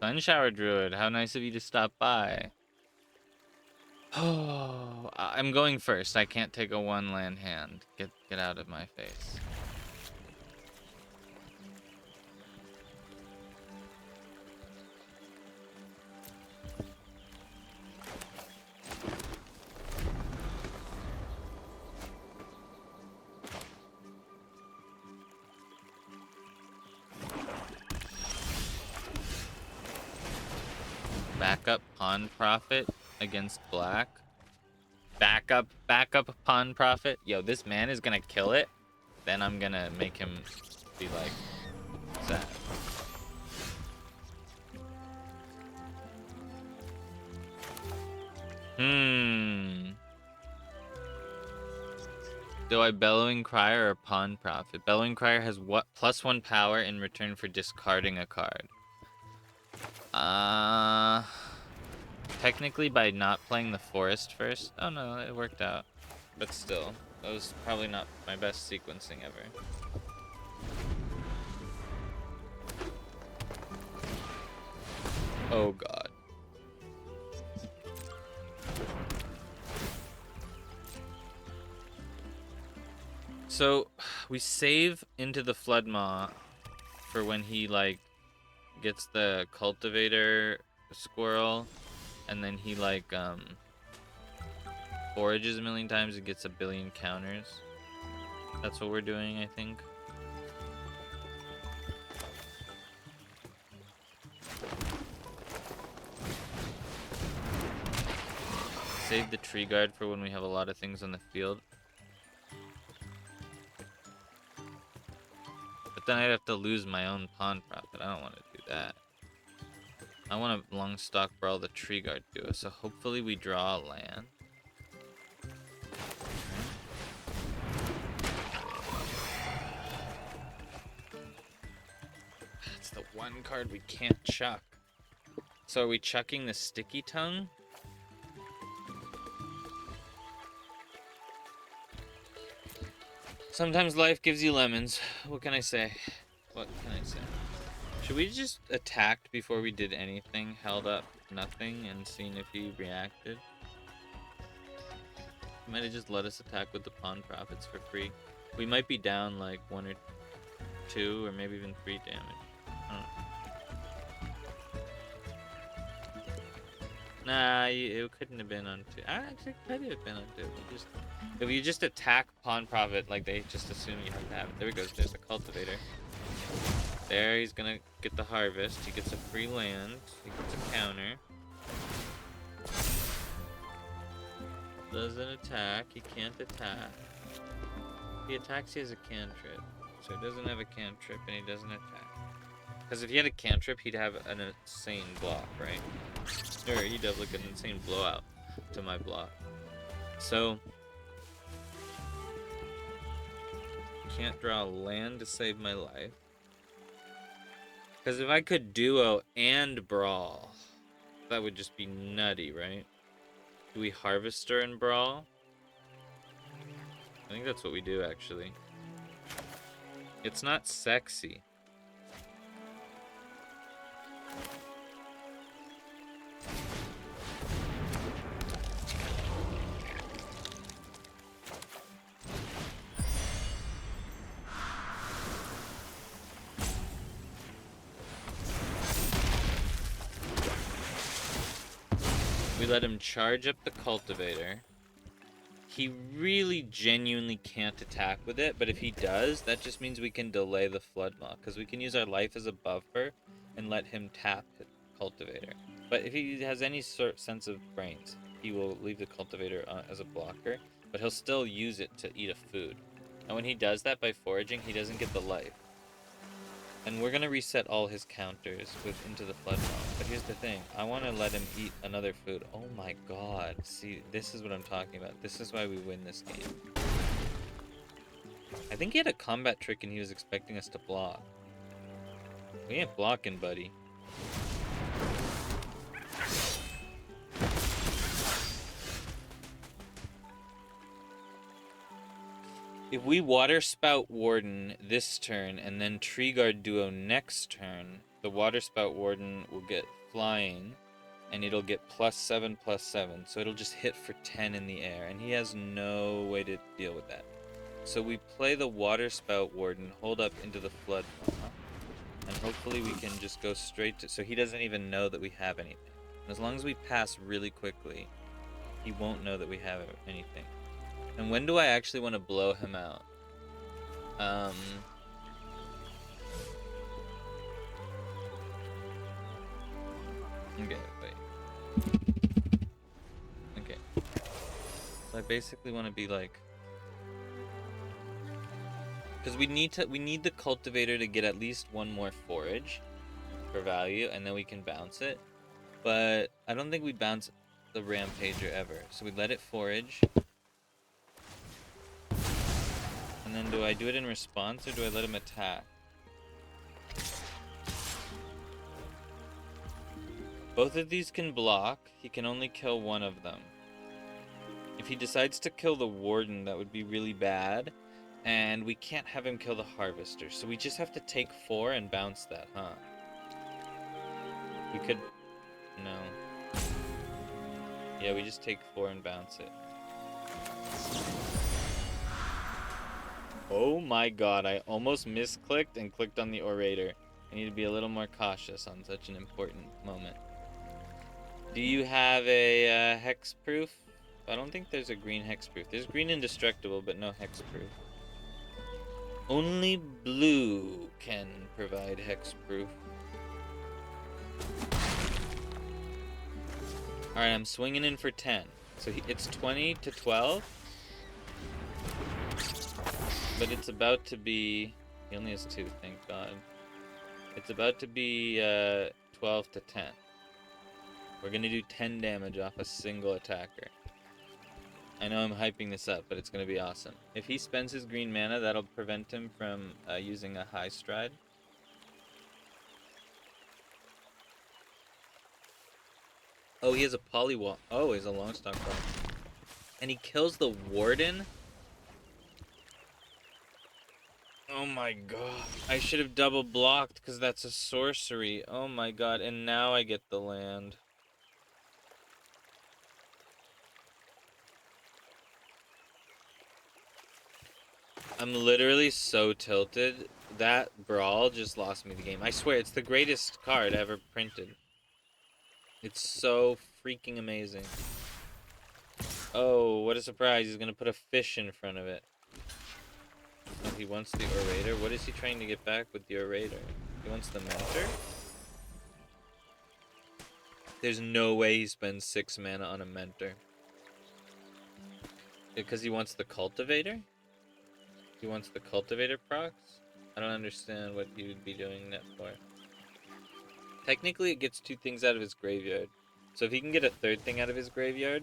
Sunshower Druid, how nice of you to stop by. Oh, I'm going first. I can't take a 1 land hand. Get out of my face. Backup Pawn Prophet against black. Backup Pawn Prophet. Yo, this man is gonna kill it. Then I'm gonna make him be like sad. Do I Bellowing Crier or Pawn Prophet? Bellowing Crier has what +1 power in return for discarding a card. Technically by not playing the forest first. Oh no, it worked out. But still, that was probably not my best sequencing ever. Oh god. So, we save into the Flood Maw for when he, like, gets the cultivator squirrel, and then he, like, forages a million times and gets a billion counters. That's what we're doing, I think. Save the tree guard for when we have a lot of things on the field. But then I'd have to lose my own Pawn Prophet. I don't want to do that. I want to long stock brawl the tree guard to us, so hopefully we draw a land. That's the one card we can't chuck. So are we chucking the Sticky Tongue? Sometimes life gives you lemons. What can I say? What can I say? Should we just attacked before we did anything, held up nothing, and seen if he reacted? He might have just let us attack with the Pawn Prophets for free. We might be down like 1 or 2 or maybe even 3 damage. I don't know. Nah, it couldn't have been on 2. Actually, it could have been on 2. If you just attack Pawn Prophet, like they just assume you have to have it. There he goes. There's the cultivator. There, he's gonna get the harvest. He gets a free land. He gets a counter. Doesn't attack. He can't attack. If he attacks, he has a cantrip. So he doesn't have a cantrip and he doesn't attack. Because if he had a cantrip, he'd have an insane block, right? Or he'd have like an insane blowout to my block. So can't draw land to save my life. Because if I could duo and brawl, that would just be nutty, right? Do we harvester and brawl? I think that's what we do, actually. It's not sexy. We let him charge up the cultivator. He really genuinely can't attack with it, but if he does, that just means we can delay the flood mock, because we can use our life as a buffer and let him tap his cultivator. But if he has any sense of brains, he will leave the cultivator as a blocker, but he'll still use it to eat a food. And when he does that by foraging, he doesn't get the life. And we're going to reset all his counters into the flood mock. But here's the thing. I want to let him eat another food. Oh my god. See, this is what I'm talking about. This is why we win this game. I think he had a combat trick and he was expecting us to block. We ain't blocking, buddy. If we Water Spout Warden this turn and then Tree Guard Duo next turn, the Water Spout Warden will get flying and it'll get +7/+7. So it'll just hit for 10 in the air and he has no way to deal with that. So we play the Water Spout Warden, hold up into the Flood Maw, and hopefully we can just go straight to... So he doesn't even know that we have anything. And as long as we pass really quickly, he won't know that we have anything. And when do I actually want to blow him out? Okay, wait. Okay. So I basically want to be like... Because we need the cultivator to get at least one more forage for value, and then we can bounce it. But I don't think we bounce the rampager ever. So we let it forage. And then do I do it in response or do I let him attack? Both of these can block. He can only kill one of them. If he decides to kill the warden, that would be really bad. And we can't have him kill the harvester. So we just have to take 4 and bounce that, huh? We could... No. Yeah, we just take 4 and bounce it. Oh my god, I almost misclicked and clicked on the orator. I need to be a little more cautious on such an important moment. Do you have a hexproof? I don't think there's a green hexproof. There's green indestructible, but no hexproof. Only blue can provide hexproof. Alright, I'm swinging in for 10. So it's 20 to 12. But it's about to be... He only has 2, thank god. It's about to be 12 to 10. We're gonna do 10 damage off a single attacker. I know I'm hyping this up, but it's gonna be awesome. If he spends his green mana, that'll prevent him from using a high stride. Oh, he has a polywall. Oh, he's a longstock ball. And he kills the warden? Oh my god. I should have double blocked because that's a sorcery. Oh my god. And now I get the land. I'm literally so tilted. That brawl just lost me the game. I swear, it's the greatest card ever printed. It's so freaking amazing. Oh, what a surprise. He's gonna put a fish in front of it. Oh, he wants the orator? What is he trying to get back with the orator? He wants the mentor? There's no way he spends 6 mana on a mentor. Because he wants the cultivator? He wants the cultivator procs? I don't understand what he would be doing that for. Technically, it gets 2 things out of his graveyard. So if he can get a 3rd thing out of his graveyard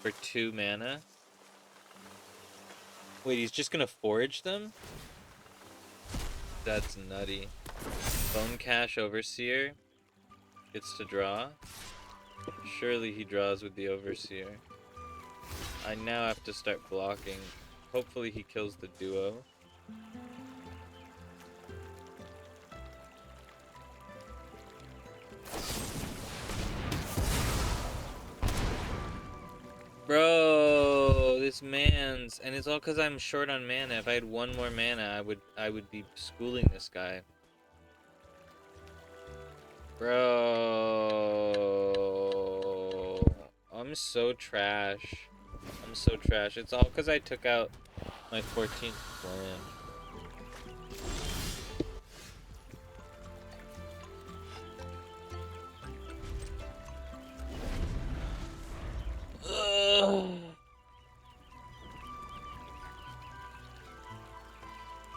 for 2 mana... Wait, he's just gonna forage them? That's nutty. Bone Cash Overseer gets to draw. Surely he draws with the Overseer. I now have to start blocking. Hopefully he kills the duo. Bro, this man's, and it's all because I'm short on mana. If I had 1 more mana, I would be schooling this guy. Bro, I'm so trash. I'm so trash. It's all because I took out my 14th land. Ugh.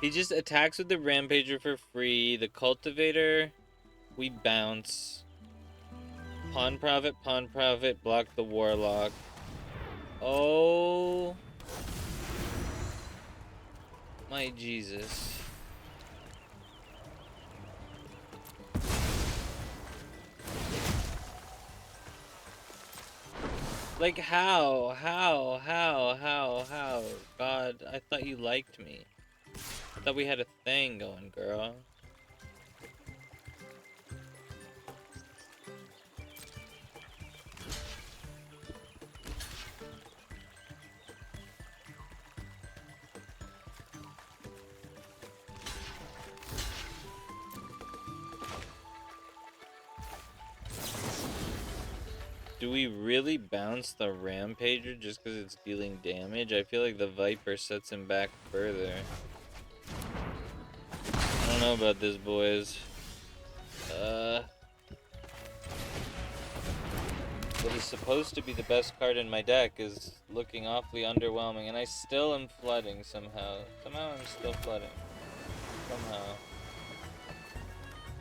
He just attacks with the Rampager for free. The Cultivator, we bounce. Pawn Prophet, block the Warlock. Oh my Jesus. Like how? God, I thought you liked me. I thought we had a thing going, girl. Do we really bounce the Rampager just because it's dealing damage? I feel like the Viper sets him back further. I don't know about this, boys. What is supposed to be the best card in my deck is looking awfully underwhelming, and I still am flooding somehow. Somehow I'm still flooding.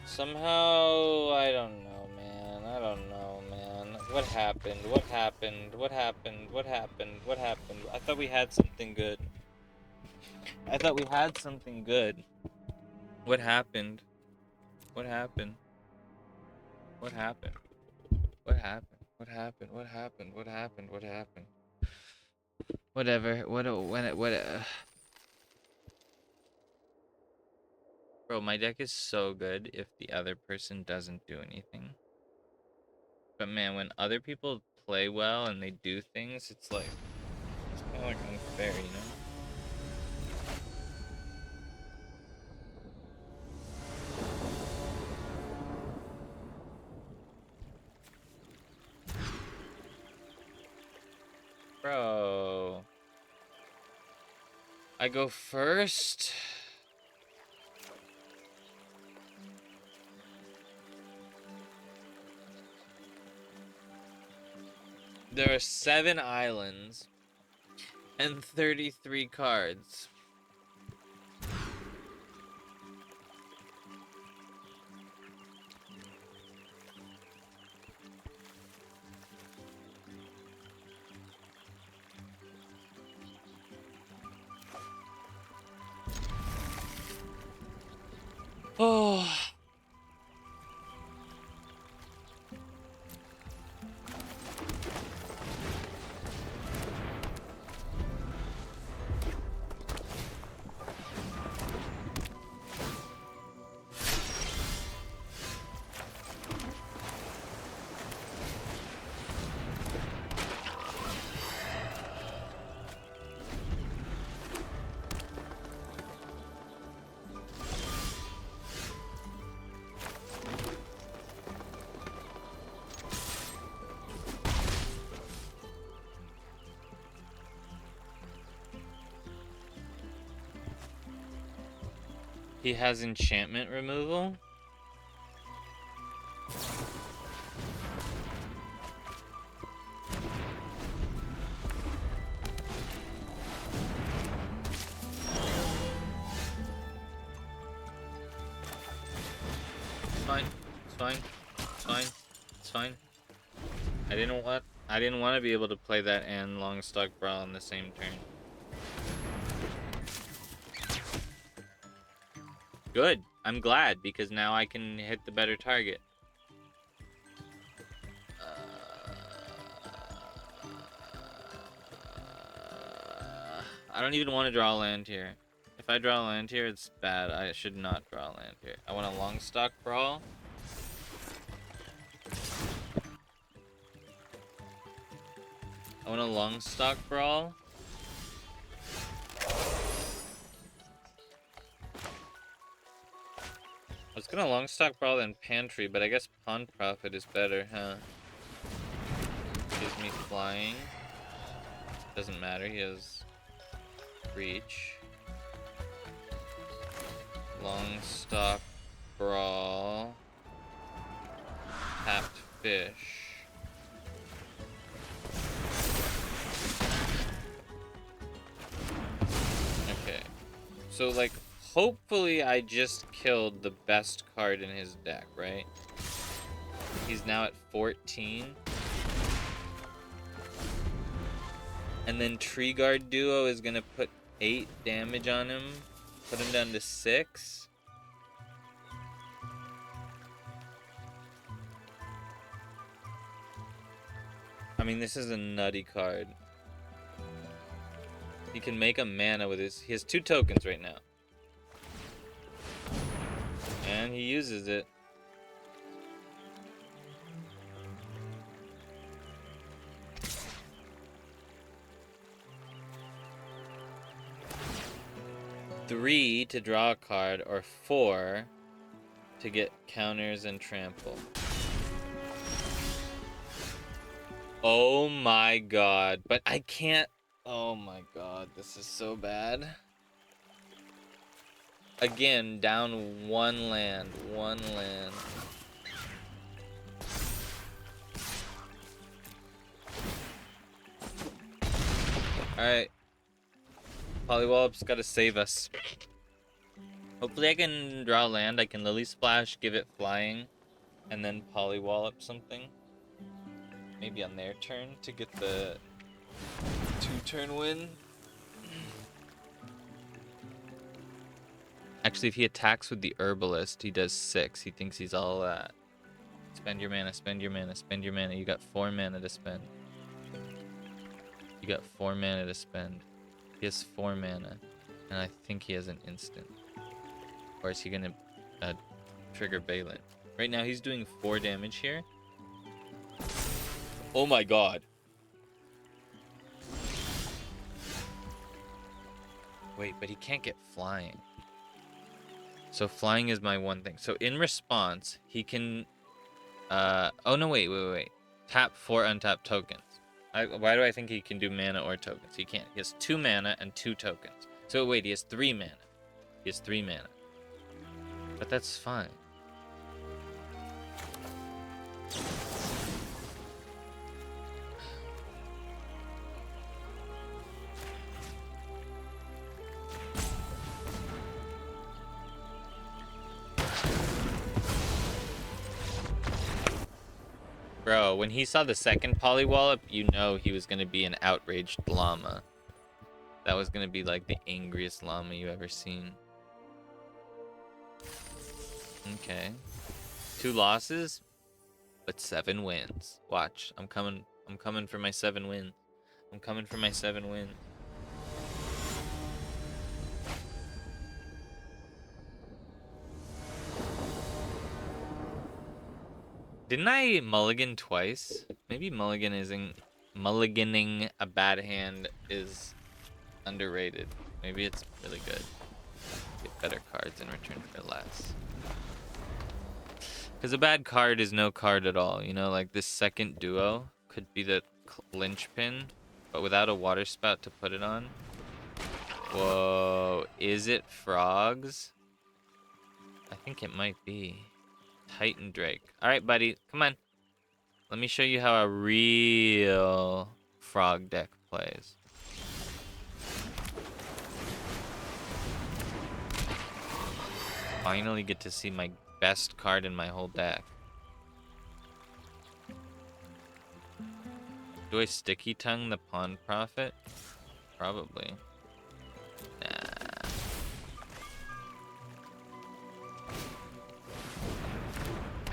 Somehow, I don't know, man. What happened? I thought we had something good. What happened? Whatever. Bro, my deck is so good if the other person doesn't do anything. But man, when other people play well and they do things, it's like, it's kind of like unfair, you know? Bro. I go first? There are 7 islands and 33 cards. Oh. He has enchantment removal? It's fine. It's fine. It's fine. It's fine. I didn't want to be able to play that and Longstock Brawl on the same turn. Good. I'm glad, because now I can hit the better target. I don't even want to draw land here. If I draw land here, it's bad. I should not draw land here. I want a Longstock Brawl. I want a Longstock Brawl. I was gonna Longstock Brawl then Pantry, but I guess Pawn Profit is better, huh? Gives me flying. Doesn't matter, he has reach. Longstock Brawl. Tapped Fish. Okay. So, like, hopefully I just killed the best card in his deck, right? He's now at 14. And then Tree Guard Duo is gonna put 8 damage on him. Put him down to 6. I mean, this is a nutty card. He can make a mana with his... He has 2 tokens right now. And he uses it. Three to draw a card, or 4 to get counters and trample. Oh my god. But I can't... Oh my god, this is so bad. Again, down 1 land. 1 land. Alright. Polywallop's gotta save us. Hopefully I can draw land. I can Lily Splash, give it flying, and then Polywallop something. Maybe on their turn to get the 2-turn win. Actually, if he attacks with the Herbalist, he does 6. He thinks he's all that. Spend your mana, spend your mana, spend your mana. You got 4 mana to spend. You got 4 mana to spend. He has 4 mana, and I think he has an instant. Or is he gonna trigger Balin? Right now he's doing 4 damage here. Oh my god. Wait, but he can't get flying. So flying is my one thing. So in response, he can... oh no, wait. Tap 4 untapped tokens. Why do I think he can do mana or tokens? He can't. He has 2 mana and 2 tokens. So wait, he has 3 mana. He has 3 mana. But that's fine. Bro, when he saw the second Polywallop, you know he was gonna be an outraged llama. That was gonna be like the angriest llama you ever seen. Okay. 2 losses, but 7 wins. Watch, I'm coming for my 7 wins. I'm coming for my 7 wins. Didn't I mulligan twice? Maybe mulliganing a bad hand is underrated. Maybe it's really good. Get better cards in return for less. Because a bad card is no card at all. You know, like this second duo could be the linchpin, but without a water spout to put it on. Whoa, is it frogs? I think it might be. Titan Drake. Alright, buddy, come on. Let me show you how a real frog deck plays. Finally get to see my best card in my whole deck. Do I sticky tongue the pawn prophet? Probably. Nah.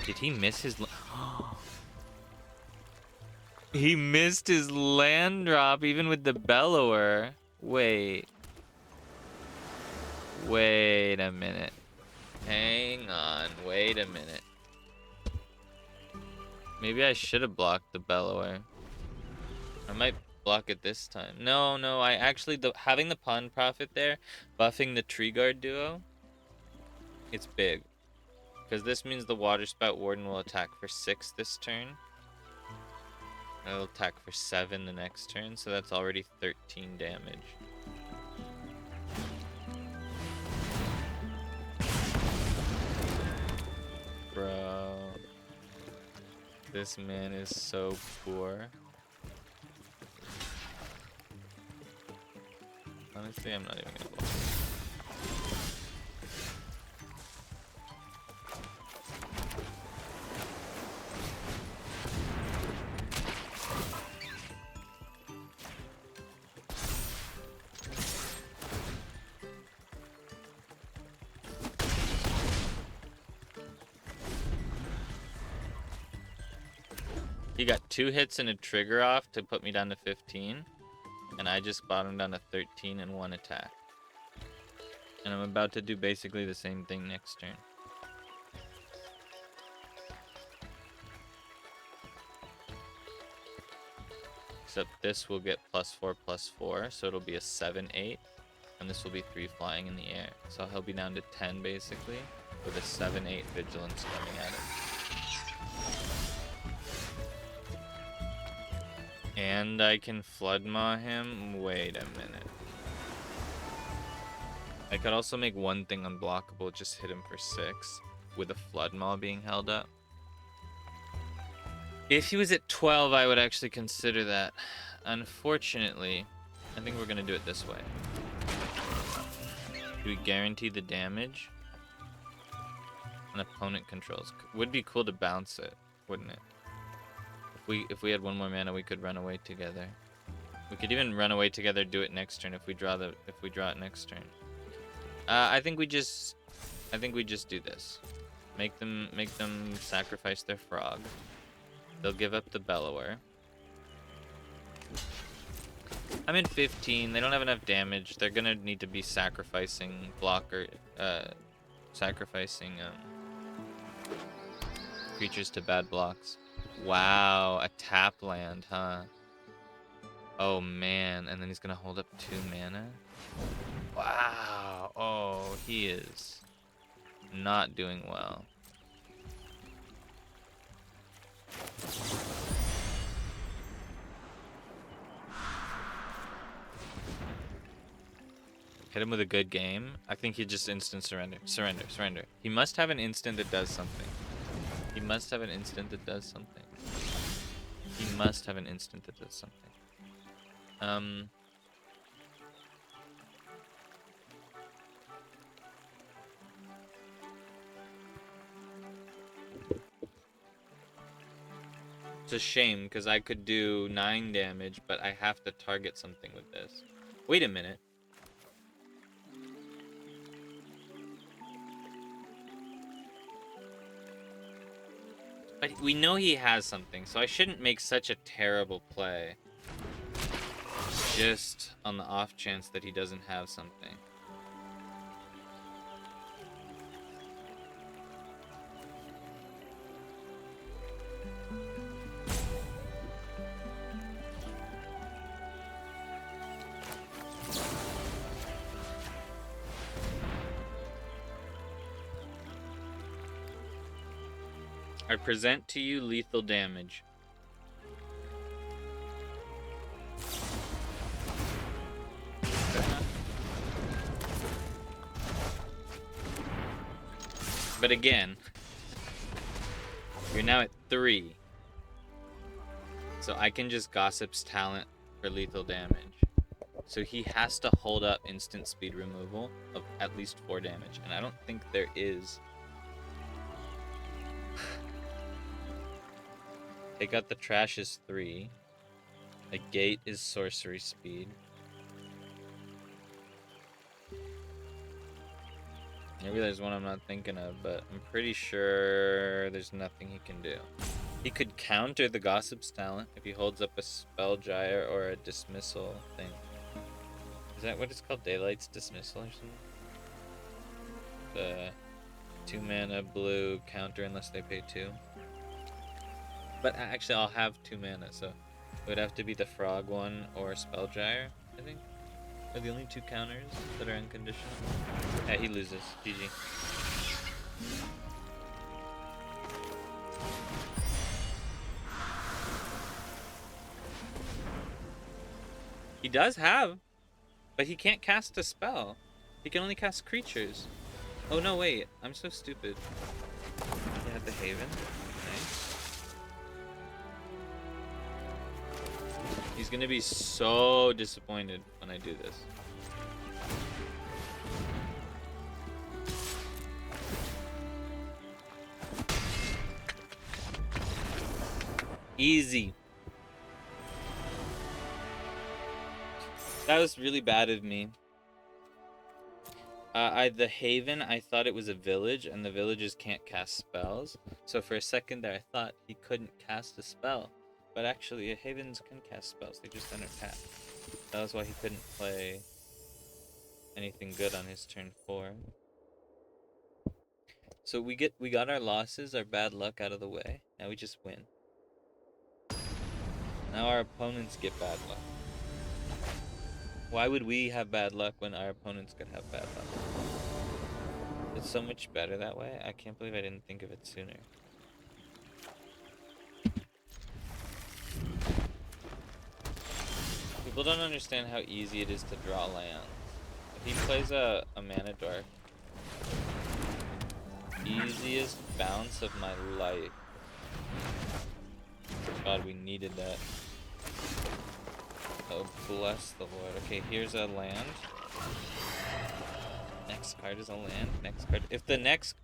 Did he miss his... He missed his land drop even with the bellower. Wait. Wait a minute. Hang on. Wait a minute. Maybe I should have blocked the bellower. I might block it this time. No, I actually... having the pawn prophet there, buffing the tree guard duo, it's big. Because this means the water spout warden will attack for 6 this turn. It'll attack for 7 the next turn, so that's already 13 damage. Bro. This man is so poor. Honestly, I'm not even gonna block. He got 2 hits and a trigger off to put me down to 15. And I just bottomed down to 13 and 1 attack. And I'm about to do basically the same thing next turn. Except this will get +4/+4, so it'll be a 7/8. And this will be 3 flying in the air. So he'll be down to 10 basically, with a 7/8 vigilance coming at him. And I can flood maw him? Wait a minute. I could also make one thing unblockable, just hit him for 6, with a flood maw being held up. If he was at 12, I would actually consider that. Unfortunately, I think we're gonna do it this way. Do we guarantee the damage? An opponent controls. Would be cool to bounce it, wouldn't it? If we had 1 more mana, we could run away together. We could even run away together, do it next turn if we draw it next turn. I think we just do this. Make them sacrifice their frog. They'll give up the bellower. I'm in 15. They don't have enough damage. They're gonna need to be sacrificing creatures to bad blocks. Wow, a tap land, huh? Oh man, and then he's gonna hold up 2 mana? Wow, oh, he is not doing well. Hit him with a good game. I think he just instant surrender. Surrender. He must have an instant that does something. He must have an instant that does something. It's a shame, because I could do 9 damage, but I have to target something with this. Wait a minute. But we know he has something, so I shouldn't make such a terrible play. Just on the off chance that he doesn't have something. I present to you lethal damage. But again, you're now at 3. So I can just Gossip's talent for lethal damage. So he has to hold up instant speed removal of at least 4 damage. And I don't think there is. Take out the trash is 3. A gate is sorcery speed. Maybe there's one I'm not thinking of, but I'm pretty sure there's nothing he can do. He could counter the Gossip's talent if he holds up a spell gyre or a dismissal thing. Is that what it's called? Daylight's dismissal or something? The 2 mana blue counter unless they pay 2. But actually I'll have 2 mana, so it would have to be the frog one or spell gyre, I think. Are the only 2 counters that are unconditional. Yeah, he loses. GG. He does have, but he can't cast a spell. He can only cast creatures. Oh no, wait. I'm so stupid. He had the Haven. Nice. He's gonna be so disappointed when I do this. Easy. That was really bad of me. The Haven, I thought it was a village, and the villages can't cast spells. So for a second there, I thought he couldn't cast a spell. But actually, Havens can cast spells. They just enter tap. That was why he couldn't play anything good on his turn 4. So we got our losses, our bad luck out of the way. Now we just win. Now our opponents get bad luck. Why would we have bad luck when our opponents could have bad luck? It's so much better that way. I can't believe I didn't think of it sooner. People don't understand how easy it is to draw lands. If he plays a mana dark, easiest bounce of my life. God, we needed that. Oh, bless the Lord. Okay, here's a land. Next card is a land. Next card. If the next...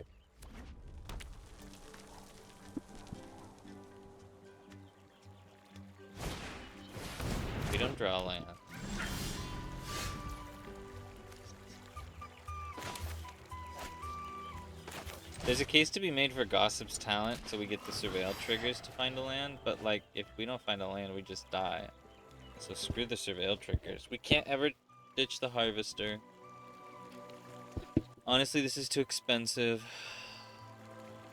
We don't draw a land. There's a case to be made for Gossip's talent, so we get the Surveil triggers to find a land, but like, if we don't find a land, we just die. So screw the Surveil triggers. We can't ever ditch the Harvester. Honestly, this is too expensive.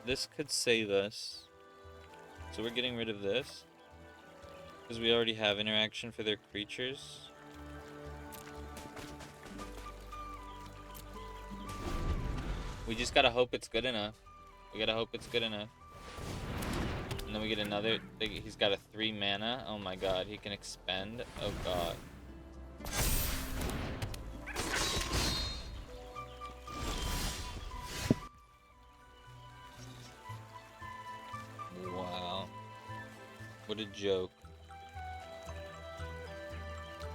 This could save us. So we're getting rid of this. Because we already have interaction for their creatures. We just gotta hope it's good enough. We gotta hope it's good enough. And then we get another. He's got a 3 mana. Oh my god, he can expend. Oh god. Wow. What a joke.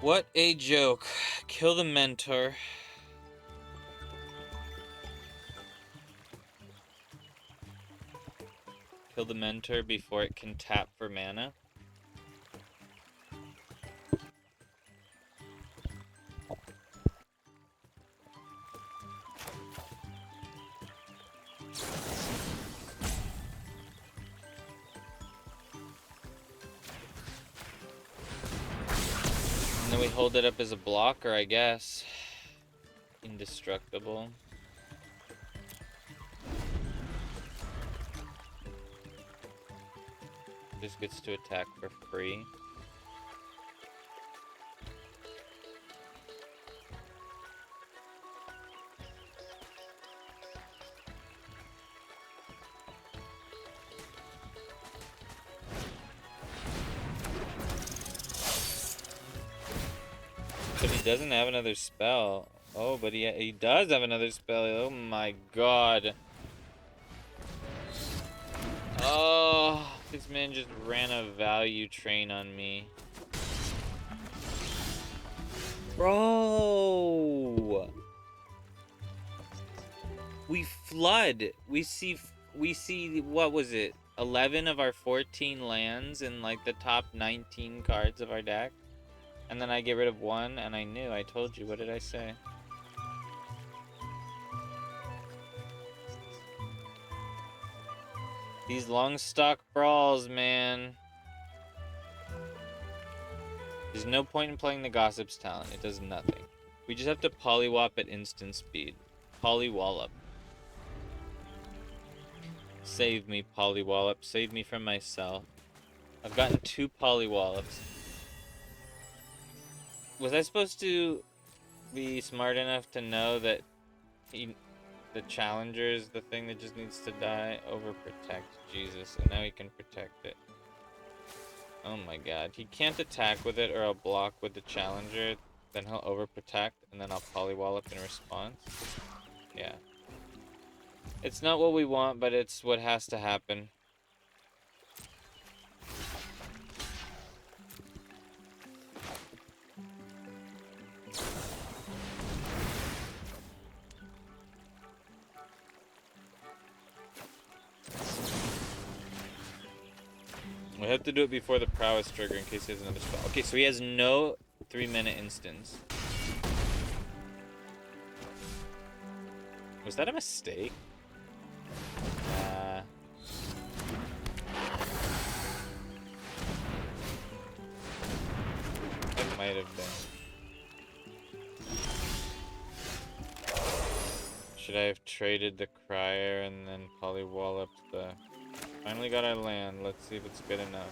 What a joke. Kill the mentor. Kill the mentor before it can tap for mana. And then we hold it up as a blocker, I guess. Indestructible. Just gets to attack for free. But he doesn't have another spell. Oh, but he does have another spell. Oh my god. Oh, this man just ran a value train on me. Bro! We flood. We see, what was it? 11 of our 14 lands in like the top 19 cards of our deck. And then I get rid of one, and I knew. I told you. What did I say? These long stock brawls, man. There's no point in playing the Gossip's talent. It does nothing. We just have to Polywop at instant speed. Polywallop. Save me, Polywallop. Save me from myself. I've gotten 2 Polywallops. Was I supposed to be smart enough to know that the challenger is the thing that just needs to die? Overprotect. Jesus. And now he can protect it. Oh my god. He can't attack with it or I'll block with the challenger. Then he'll overprotect and then I'll Polywallop in response. Yeah. It's not what we want, but it's what has to happen. We have to do it before the prowess trigger in case he has another spell. Okay, so he has no 3-minute instance. Was that a mistake? It might have been. Should I have traded the Crier and then Polywalloped the... Finally got our land. Let's see if it's good enough.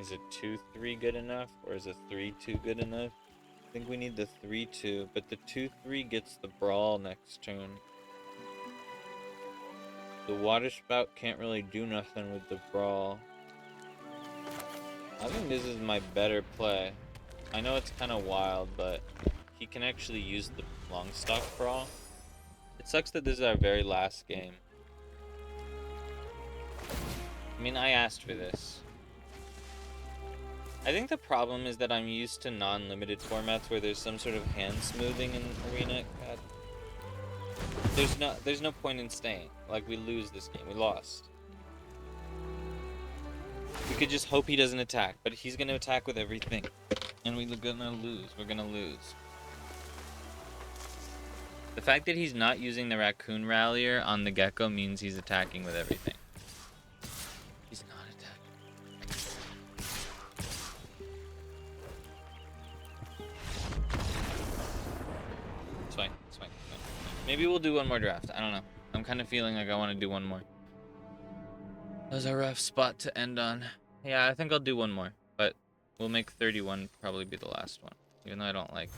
Is it 2-3 good enough? Or is a 3-2 good enough? I think we need the 3-2, but the 2-3 gets the brawl next turn. The water spout can't really do nothing with the brawl. I think this is my better play. I know it's kind of wild, but he can actually use the Longstock brawl. It sucks that this is our very last game. I mean, I asked for this. I think the problem is that I'm used to non-limited formats where there's some sort of hand smoothing in Arena. God. There's no point in staying. Like, we lose this game. We lost. We could just hope he doesn't attack, but he's gonna attack with everything. And we're gonna lose. We're gonna lose. The fact that he's not using the Raccoon Rallier on the Gecko means he's attacking with everything. He's not attacking. It's fine. It's fine. Maybe we'll do one more draft. I don't know. I'm kind of feeling like I want to do one more. That was a rough spot to end on. Yeah, I think I'll do one more. But we'll make 31 probably be the last one. Even though I don't like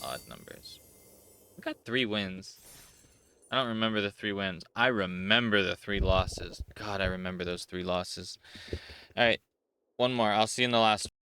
odd numbers. We got 3 wins. I don't remember the 3 wins. I remember the 3 losses. God, I remember those 3 losses. Alright. One more. I'll see you in the last